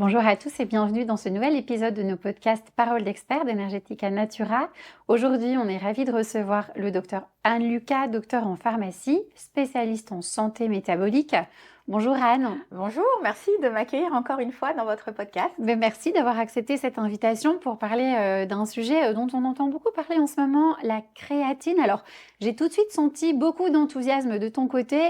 Bonjour à tous et bienvenue dans ce nouvel épisode de nos podcasts Paroles d'experts d'Energetica Natura. Aujourd'hui, on est ravis de recevoir le docteur Anne Lucas, docteur en pharmacie, spécialiste en santé métabolique. Bonjour Anne. Bonjour, merci de m'accueillir encore une fois dans votre podcast. Merci d'avoir accepté cette invitation pour parler d'un sujet dont on entend beaucoup parler en ce moment, la créatine. Alors, j'ai tout de suite senti beaucoup d'enthousiasme de ton côté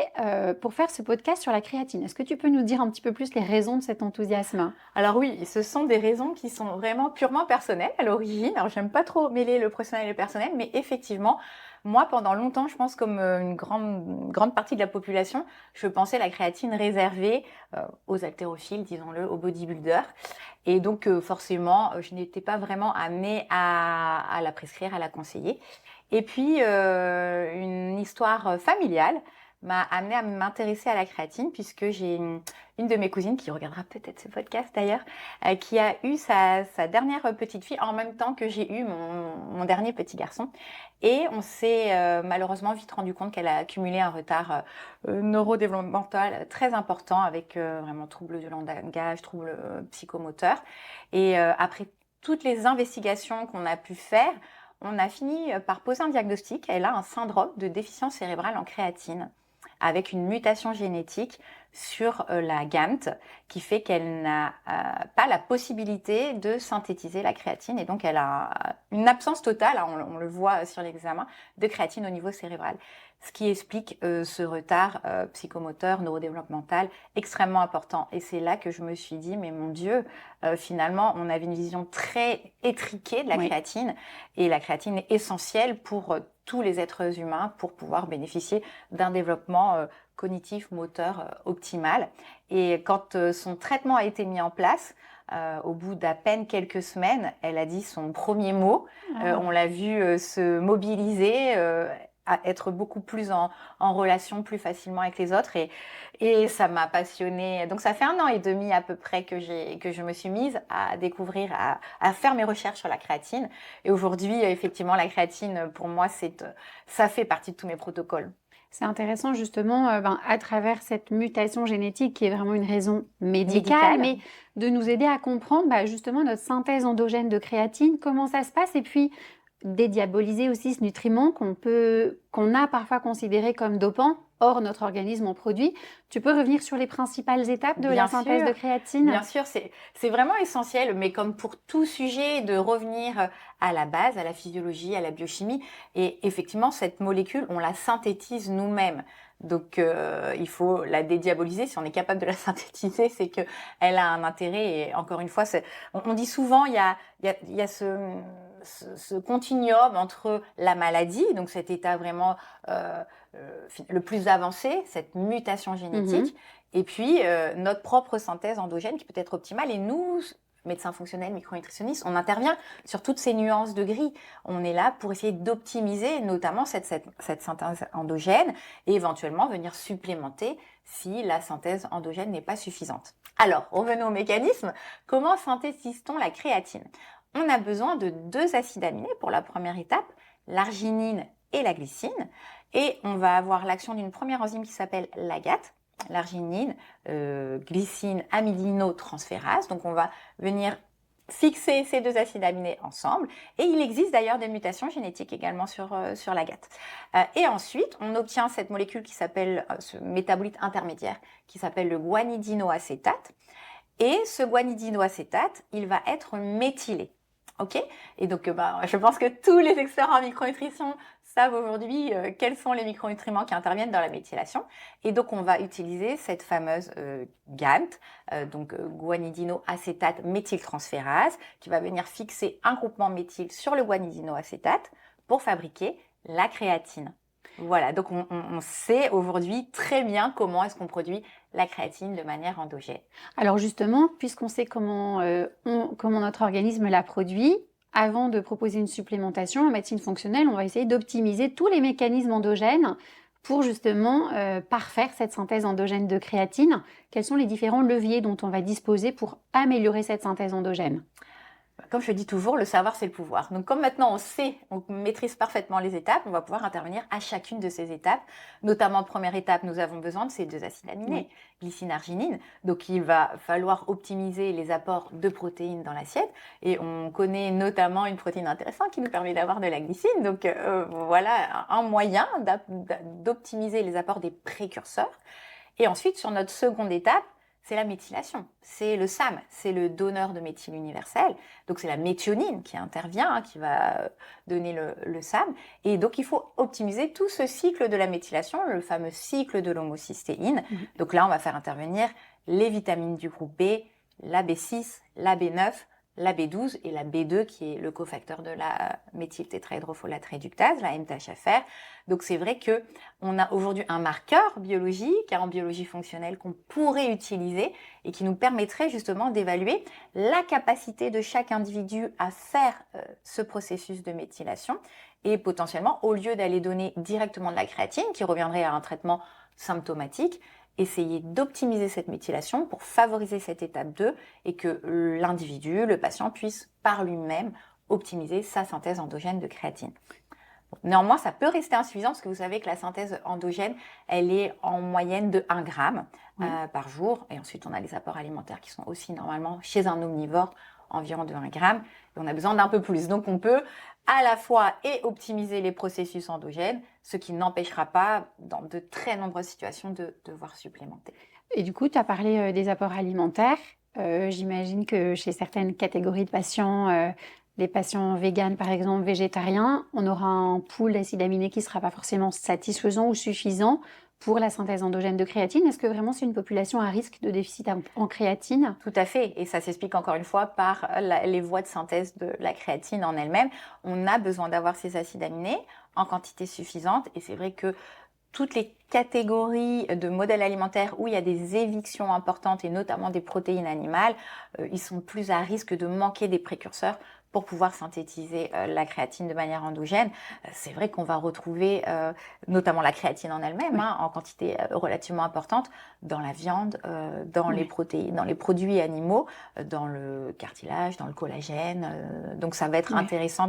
pour faire ce podcast sur la créatine. Est-ce que tu peux nous dire un petit peu plus les raisons de cet enthousiasme ? Alors oui, ce sont des raisons qui sont vraiment purement personnelles à l'origine. Alors j'aime pas trop mêler le professionnel et le personnel, mais effectivement, moi pendant longtemps, je pense comme une grande partie de la population, je pensais la créatine réservée aux haltérophiles, disons-le, aux bodybuilders. Et donc forcément, je n'étais pas vraiment amenée à la prescrire, à la conseiller. Et puis une histoire familiale m'a amenée à m'intéresser à la créatine puisque j'ai une de mes cousines qui regardera peut-être ce podcast d'ailleurs, qui a eu sa dernière petite fille en même temps que j'ai eu mon dernier petit garçon. Et on s'est malheureusement vite rendu compte qu'elle a accumulé un retard neurodéveloppemental très important avec vraiment troubles du langage, troubles psychomoteurs. Et après toutes les investigations qu'on a pu faire, on a fini par poser un diagnostic. Elle a un syndrome de déficience cérébrale en créatine avec une mutation génétique sur la GAMT qui fait qu'elle n'a pas la possibilité de synthétiser la créatine et donc elle a une absence totale, hein, on le voit sur l'examen, de créatine au niveau cérébral. Ce qui explique ce retard psychomoteur, neurodéveloppemental extrêmement important. Et c'est là que je me suis dit, mais mon Dieu, finalement, on avait une vision très étriquée de la créatine. Et la créatine est essentielle pour tous les êtres humains pour pouvoir bénéficier d'un développement cognitif, moteur optimal. Et quand son traitement a été mis en place, au bout d'à peine quelques semaines, elle a dit son premier mot. On l'a vu se mobiliser, à être beaucoup plus en relation plus facilement avec les autres et ça m'a passionnée. Donc ça fait 1 an et demi à peu près que je me suis mise à découvrir, à faire mes recherches sur la créatine. Et aujourd'hui, effectivement, la créatine, pour moi, ça fait partie de tous mes protocoles. C'est intéressant justement à travers cette mutation génétique qui est vraiment une raison médicale, mais de nous aider à comprendre justement notre synthèse endogène de créatine, comment ça se passe et puis dédiaboliser aussi ce nutriment qu'on a parfois considéré comme dopant. Or, notre organisme en produit. Tu peux revenir sur les principales étapes de la synthèse de créatine ? Bien sûr, c'est vraiment essentiel, mais comme pour tout sujet, de revenir à la base, à la physiologie, à la biochimie. Et effectivement, cette molécule, on la synthétise nous-mêmes. Donc, il faut la dédiaboliser. Si on est capable de la synthétiser, c'est que elle a un intérêt. Et encore une fois, on dit souvent, il y a ce continuum entre la maladie, donc cet état vraiment le plus avancé, cette mutation génétique, et puis notre propre synthèse endogène qui peut être optimale. Et nous, médecins fonctionnels, micronutritionnistes, on intervient sur toutes ces nuances de gris. On est là pour essayer d'optimiser notamment cette synthèse endogène et éventuellement venir supplémenter si la synthèse endogène n'est pas suffisante. Alors, revenons au mécanisme. Comment synthétise-t-on la créatine ? On a besoin de 2 acides aminés pour la première étape, l'arginine et la glycine. Et on va avoir l'action d'une première enzyme qui s'appelle l'AGAT, l'arginine, glycine, amylinotransférase. Donc on va venir fixer ces 2 acides aminés ensemble. Et il existe d'ailleurs des mutations génétiques également sur l'AGAT. Et ensuite, on obtient cette molécule qui s'appelle, ce métabolite intermédiaire, qui s'appelle le guanidinoacétate. Et ce guanidinoacétate, il va être méthylé. Ok ? Et donc, je pense que tous les experts en micronutrition savent aujourd'hui quels sont les micronutriments qui interviennent dans la méthylation. Et donc, on va utiliser cette fameuse GAMT, donc guanidinoacétate méthyltransférase, qui va venir fixer un groupement méthyle sur le guanidinoacétate pour fabriquer la créatine. Voilà, donc on sait aujourd'hui très bien comment est-ce qu'on produit la créatine de manière endogène. Alors justement, puisqu'on sait comment notre organisme la produit, avant de proposer une supplémentation en médecine fonctionnelle, on va essayer d'optimiser tous les mécanismes endogènes pour justement parfaire cette synthèse endogène de créatine. Quels sont les différents leviers dont on va disposer pour améliorer cette synthèse endogène ? comme je dis toujours, le savoir, c'est le pouvoir. Donc, comme maintenant on maîtrise parfaitement les étapes, on va pouvoir intervenir à chacune de ces étapes. Notamment, première étape, nous avons besoin de ces 2 acides aminés, glycine, arginine. Donc, il va falloir optimiser les apports de protéines dans l'assiette. Et on connaît notamment une protéine intéressante qui nous permet d'avoir de la glycine. Donc, voilà un moyen d'optimiser les apports des précurseurs. Et ensuite, sur notre seconde étape, c'est la méthylation, c'est le SAM, c'est le donneur de méthyle universel. Donc c'est la méthionine qui intervient, qui va donner le SAM. Et donc il faut optimiser tout ce cycle de la méthylation, le fameux cycle de l'homocystéine. Donc là, on va faire intervenir les vitamines du groupe B, la B6, la B9, la B12 et la B2 qui est le cofacteur de la méthyltétrahydrofolate réductase, la MTHFR. Donc c'est vrai que on a aujourd'hui un marqueur biologique, en biologie fonctionnelle qu'on pourrait utiliser et qui nous permettrait justement d'évaluer la capacité de chaque individu à faire ce processus de méthylation et potentiellement, au lieu d'aller donner directement de la créatine qui reviendrait à un traitement symptomatique, essayer d'optimiser cette méthylation pour favoriser cette étape 2 et que l'individu, le patient, puisse par lui-même optimiser sa synthèse endogène de créatine. Néanmoins, ça peut rester insuffisant parce que vous savez que la synthèse endogène, elle est en moyenne de 1 gramme par jour. Et ensuite, on a les apports alimentaires qui sont aussi normalement chez un omnivore environ de 1 gramme. Et on a besoin d'un peu plus. Donc, on peut à la fois optimiser les processus endogènes, ce qui n'empêchera pas, dans de très nombreuses situations, de devoir supplémenter. Et du coup, tu as parlé des apports alimentaires. J'imagine que chez certaines catégories de patients, les patients véganes par exemple, végétariens, on aura un pool d'acides aminés qui ne sera pas forcément satisfaisant ou suffisant pour la synthèse endogène de créatine. Est-ce que vraiment c'est une population à risque de déficit en créatine? Tout à fait, et ça s'explique encore une fois par les voies de synthèse de la créatine en elle-même. On a besoin d'avoir ces acides aminés en quantité suffisante, et c'est vrai que toutes les catégories de modèles alimentaires où il y a des évictions importantes et notamment des protéines animales, ils sont plus à risque de manquer des précurseurs pour pouvoir synthétiser la créatine de manière endogène. C'est vrai qu'on va retrouver notamment la créatine en elle-même en quantité relativement importante dans la viande, dans les protéines, dans les produits animaux, dans le cartilage, dans le collagène. Donc ça va être intéressant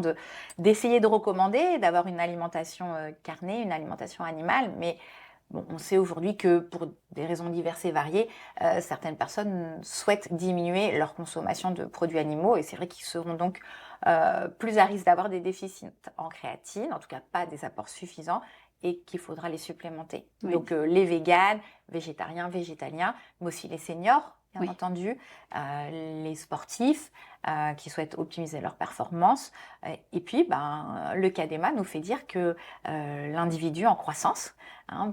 d'essayer de recommander, d'avoir une alimentation carnée, une alimentation animale, mais bon, on sait aujourd'hui que pour des raisons diverses et variées, certaines personnes souhaitent diminuer leur consommation de produits animaux et c'est vrai qu'ils seront donc plus à risque d'avoir des déficits en créatine, en tout cas pas des apports suffisants et qu'il faudra les supplémenter. Donc les véganes, végétariens, végétaliens, mais aussi les seniors, bien entendu, les sportifs qui souhaitent optimiser leur performance. Et puis, le CADEMA nous fait dire que l'individu en croissance,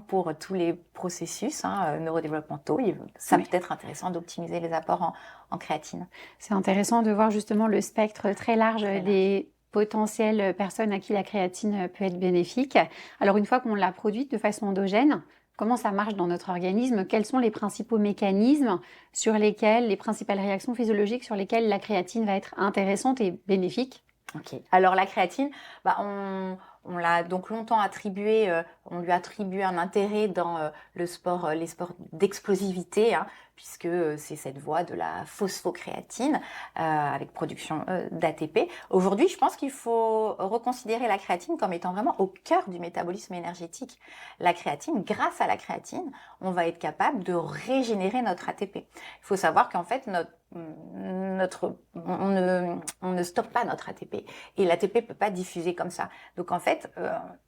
pour tous les processus neurodéveloppementaux, ça peut être intéressant d'optimiser les apports en créatine. C'est intéressant de voir justement le spectre très large des potentielles personnes à qui la créatine peut être bénéfique. Alors, une fois qu'on l'a produite de façon endogène, comment ça marche dans notre organisme? Quels sont les principaux mécanismes sur lesquels, les principales réactions physiologiques sur lesquelles la créatine va être intéressante et bénéfique? Ok. Alors la créatine, on l'a donc longtemps attribué, on lui a attribué un intérêt dans les sports d'explosivité, puisque c'est cette voie de la phosphocréatine avec production d'ATP. Aujourd'hui, je pense qu'il faut reconsidérer la créatine comme étant vraiment au cœur du métabolisme énergétique. La créatine, grâce à la créatine, on va être capable de régénérer notre ATP. Il faut savoir qu'en fait, on ne stocke pas notre ATP et l'ATP peut pas diffuser comme ça. Donc en fait,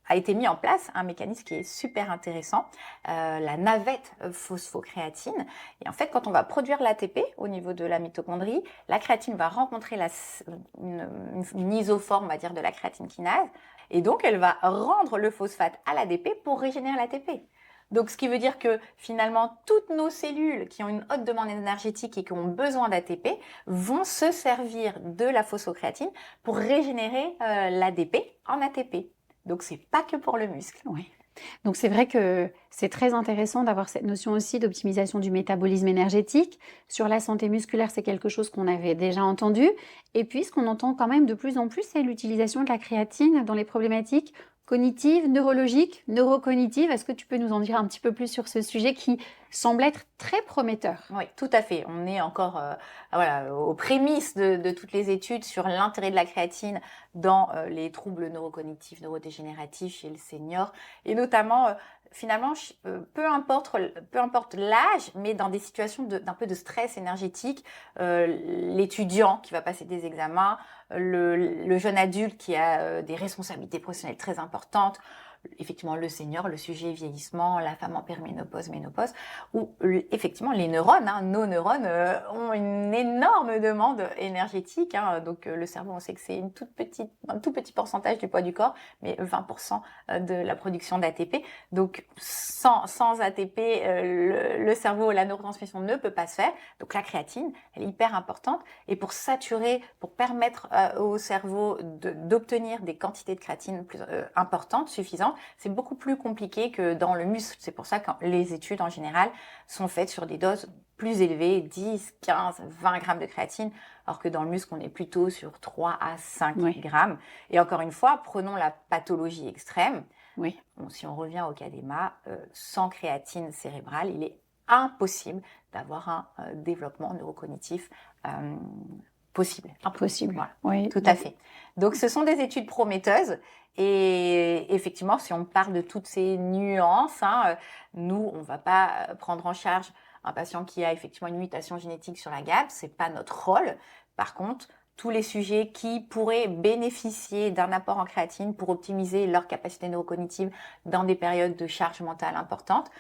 a été mis en place un mécanisme qui est super intéressant, la navette phosphocréatine. Et en fait, quand on va produire l'ATP au niveau de la mitochondrie, la créatine va rencontrer une isoforme, on va dire, de la créatine kinase, et donc elle va rendre le phosphate à l'ADP pour régénérer l'ATP. Donc, ce qui veut dire que finalement, toutes nos cellules qui ont une haute demande énergétique et qui ont besoin d'ATP vont se servir de la phosphocréatine pour régénérer l'ADP en ATP. Donc, c'est pas que pour le muscle. Oui. Donc c'est vrai que c'est très intéressant d'avoir cette notion aussi d'optimisation du métabolisme énergétique. Sur la santé musculaire, c'est quelque chose qu'on avait déjà entendu. Et puis ce qu'on entend quand même de plus en plus, c'est l'utilisation de la créatine dans les problématiques cognitive, neurologique, neurocognitive. Est-ce que tu peux nous en dire un petit peu plus sur ce sujet qui semble être très prometteur? Oui, tout à fait. On est encore voilà, aux prémices de toutes les études sur l'intérêt de la créatine dans les troubles neurocognitifs, neurodégénératifs chez le senior, et notamment finalement, peu importe l'âge, mais dans des situations d'un peu de stress énergétique, l'étudiant qui va passer des examens, le jeune adulte qui a des responsabilités professionnelles très importantes, effectivement le senior, le sujet vieillissement, la femme en périménopause, ménopause, où effectivement les neurones, nos neurones ont une énorme demande énergétique. Donc le cerveau, on sait que c'est un tout petit pourcentage du poids du corps, mais 20% de la production d'ATP. Donc sans ATP, le cerveau, la neurotransmission ne peut pas se faire. Donc la créatine, elle est hyper importante. Et pour saturer, pour permettre au cerveau d'obtenir des quantités de créatine plus importantes, suffisantes, c'est beaucoup plus compliqué que dans le muscle. C'est pour ça que les études en général sont faites sur des doses plus élevées, 10, 15, 20 grammes de créatine, alors que dans le muscle, on est plutôt sur 3 à 5 grammes. Et encore une fois, prenons la pathologie extrême. Oui. Bon, si on revient au cas d'Emma, sans créatine cérébrale, il est impossible d'avoir un développement neurocognitif possible. Impossible. Voilà. Oui. Tout à fait. Donc, ce sont des études prometteuses. Et effectivement, si on parle de toutes ces nuances, nous, on ne va pas prendre en charge un patient qui a effectivement une mutation génétique sur la GAP. Ce n'est pas notre rôle. Par contre, tous les sujets qui pourraient bénéficier d'un apport en créatine pour optimiser leur capacité neurocognitive dans des périodes de charge mentale importante,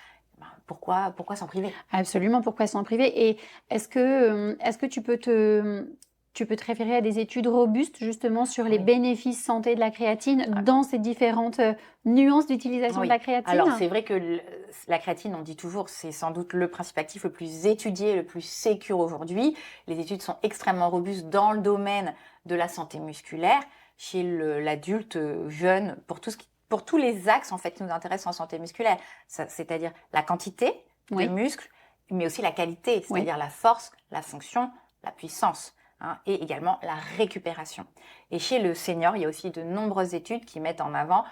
pourquoi s'en priver? Absolument, pourquoi s'en priver? Et est-ce que tu peux te référer à des études robustes justement sur les bénéfices santé de la créatine dans ces différentes nuances d'utilisation de la créatine? Alors c'est vrai que la créatine, on dit toujours, c'est sans doute le principe actif le plus étudié, le plus sécure aujourd'hui. Les études sont extrêmement robustes dans le domaine de la santé musculaire, chez l'adulte jeune, pour tous les axes en fait qui nous intéressent en santé musculaire, c'est-à-dire la quantité de muscles, mais aussi la qualité, c'est-à-dire la force, la fonction, la puissance. Et également la récupération. Et chez le senior, il y a aussi de nombreuses études qui mettent en avant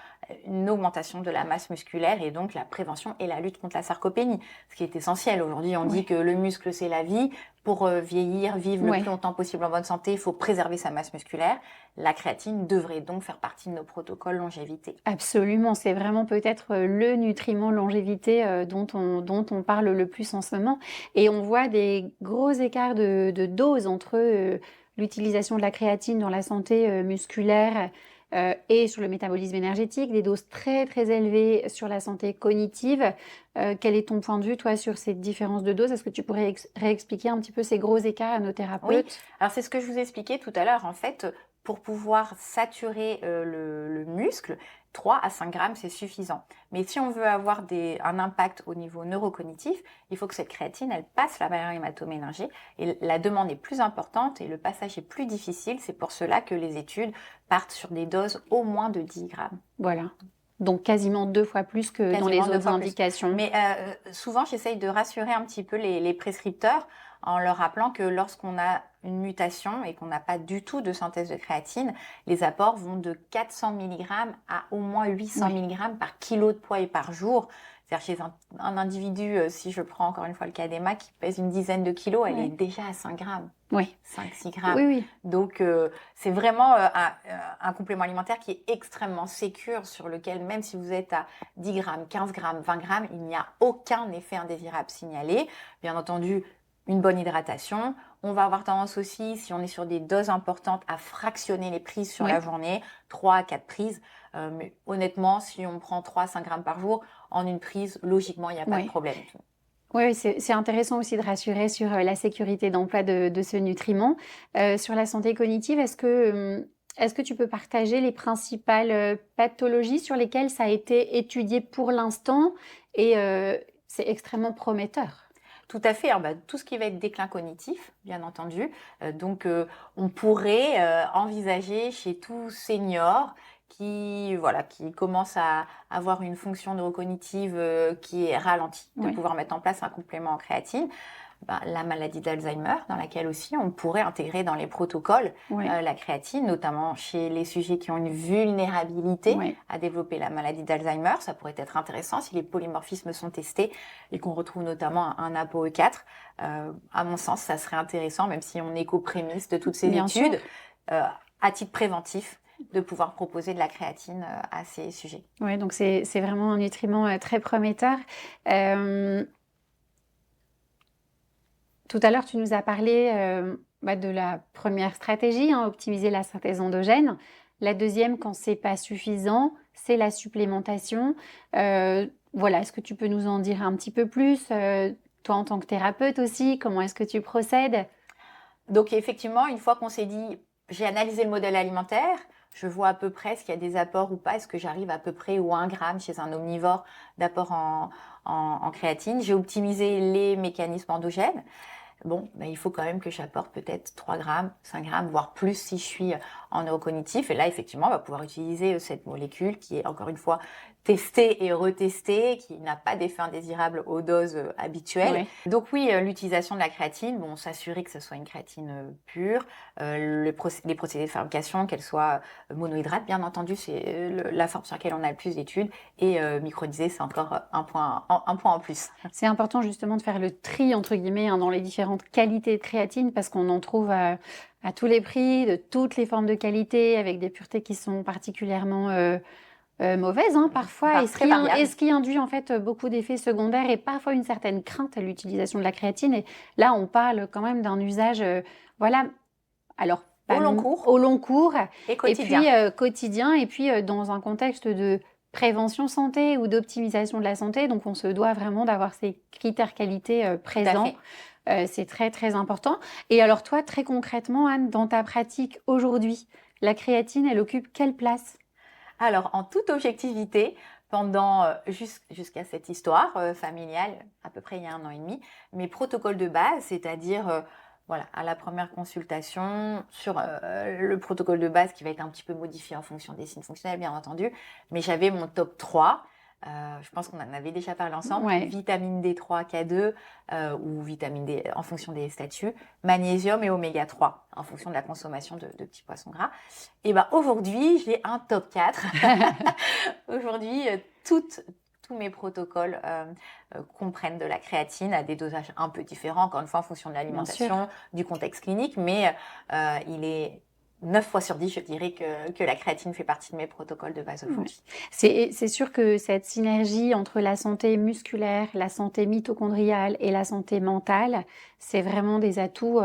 une augmentation de la masse musculaire et donc la prévention et la lutte contre la sarcopénie, ce qui est essentiel. Aujourd'hui, on dit que le muscle, c'est la vie. Pour vieillir, vivre le plus longtemps possible en bonne santé, il faut préserver sa masse musculaire. La créatine devrait donc faire partie de nos protocoles longévité. Absolument, c'est vraiment peut-être le nutriment longévité dont on parle le plus en ce moment. Et on voit des gros écarts de doses entre l'utilisation de la créatine dans la santé musculaire et sur le métabolisme énergétique, des doses très très élevées sur la santé cognitive. Quel est ton point de vue, toi, sur ces différences de doses? Est-ce que tu pourrais réexpliquer un petit peu ces gros écarts à nos thérapeutes? Oui, alors c'est ce que je vous expliquais tout à l'heure. En fait, pour pouvoir saturer le muscle, 3 à 5 grammes, c'est suffisant. Mais si on veut avoir un impact au niveau neurocognitif, il faut que cette créatine, elle passe la barrière hémato-méningée. Et la demande est plus importante et le passage est plus difficile. C'est pour cela que les études partent sur des doses au moins de 10 grammes. Voilà. Donc quasiment 2 fois plus que dans les autres indications. Mais souvent, j'essaye de rassurer un petit peu les prescripteurs en leur rappelant que lorsqu'on a une mutation et qu'on n'a pas du tout de synthèse de créatine, les apports vont de 400 mg à au moins 800 mg par kilo de poids et par jour. C'est-à-dire chez un individu, si je prends encore une fois le cas d'Emma, qui pèse une dizaine de kilos, elle est déjà à 5 grammes. 5-6 grammes. Donc, c'est vraiment un complément alimentaire qui est extrêmement sécure, sur lequel, même si vous êtes à 10 grammes, 15 grammes, 20 grammes, il n'y a aucun effet indésirable signalé. Bien entendu, une bonne hydratation. On va avoir tendance aussi, si on est sur des doses importantes, à fractionner les prises sur la journée, 3 à 4 prises. Mais honnêtement, si on prend 3 à 5 grammes par jour, en une prise, logiquement, il n'y a pas de problème. Oui, c'est intéressant aussi de rassurer sur la sécurité d'emploi de ce nutriment. Sur la santé cognitive, est-ce que tu peux partager les principales pathologies sur lesquelles ça a été étudié pour l'instant et c'est extrêmement prometteur? Tout à fait. Tout ce qui va être déclin cognitif, bien entendu. Donc, on pourrait envisager chez tout senior qui commence à avoir une fonction neurocognitive qui est ralentie, de pouvoir mettre en place un complément en créatine. la maladie d'Alzheimer, dans laquelle aussi on pourrait intégrer dans les protocoles la créatine, notamment chez les sujets qui ont une vulnérabilité à développer la maladie d'Alzheimer. Ça pourrait être intéressant si les polymorphismes sont testés et qu'on retrouve notamment un ApoE4. À mon sens, ça serait intéressant, même si on est qu'aux prémices de toutes ces études, à titre préventif, de pouvoir proposer de la créatine à ces sujets. Oui, donc c'est vraiment un nutriment très prometteur. Tout à l'heure, tu nous as parlé de la première stratégie, optimiser la synthèse endogène. La deuxième, quand c'est pas suffisant, c'est la supplémentation. Est-ce que tu peux nous en dire un petit peu plus toi, en tant que thérapeute aussi, comment est-ce que tu procèdes? Donc effectivement, une fois qu'on s'est dit, j'ai analysé le modèle alimentaire, je vois à peu près s'il y a des apports ou pas, est-ce que j'arrive à peu près ou 1 gramme chez un omnivore d'apport en créatine. J'ai optimisé les mécanismes endogènes. Bon, il faut quand même que j'apporte peut-être 3 grammes, 5 grammes, voire plus si je suis en neurocognitif. Et là, effectivement, on va pouvoir utiliser cette molécule qui est, encore une fois, testée et retestée, qui n'a pas d'effet indésirable aux doses habituelles. Donc oui, l'utilisation de la créatine, s'assurer que ce soit une créatine pure, les procédés de fabrication, qu'elle soit monohydrate, bien entendu, c'est la forme sur laquelle on a le plus d'études, et micronisée, c'est encore un point en plus. C'est important justement de faire le tri, entre guillemets, dans les différentes qualités de créatine, parce qu'on en trouve à tous les prix, de toutes les formes de qualité, avec des puretés qui sont particulièrement mauvaises parfois, et ce qui induit en fait beaucoup d'effets secondaires et parfois une certaine crainte à l'utilisation de la créatine. Et là, on parle quand même d'un usage, alors au long cours et quotidien. Et puis quotidien, et puis dans un contexte de prévention santé ou d'optimisation de la santé. Donc, on se doit vraiment d'avoir ces critères qualité présents. C'est très, très important. Et alors, toi, très concrètement, Anne, dans ta pratique aujourd'hui, la créatine, elle occupe quelle place? Alors, en toute objectivité, pendant jusqu'à cette histoire familiale, à peu près il y a 1 an et demi, mes protocoles de base, c'est-à-dire à la première consultation, sur le protocole de base qui va être un petit peu modifié en fonction des signes fonctionnels, bien entendu, mais j'avais mon top 3. Je pense qu'on en avait déjà parlé ensemble. Vitamine D3, K2 ou vitamine D en fonction des statuts, magnésium et oméga 3 en fonction de la consommation de petits poissons gras. Et aujourd'hui, j'ai un top 4. Aujourd'hui, tous mes protocoles comprennent de la créatine à des dosages un peu différents, encore une fois en fonction de l'alimentation, du contexte clinique, mais il est 9 fois sur 10, je dirais que la créatine fait partie de mes protocoles de base aujourd'hui. C'est sûr que cette synergie entre la santé musculaire, la santé mitochondriale et la santé mentale, c'est vraiment des atouts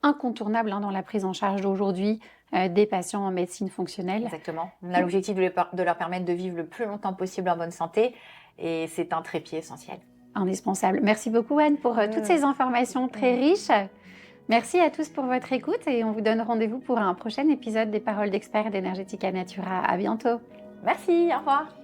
incontournables dans la prise en charge d'aujourd'hui des patients en médecine fonctionnelle. Exactement. On a l'objectif de leur permettre de vivre le plus longtemps possible en bonne santé, et c'est un trépied essentiel. Indispensable. Merci beaucoup, Anne, pour toutes ces informations très riches. Merci à tous pour votre écoute, et on vous donne rendez-vous pour un prochain épisode des Paroles d'experts d'Energetica Natura. À bientôt. Merci, au revoir.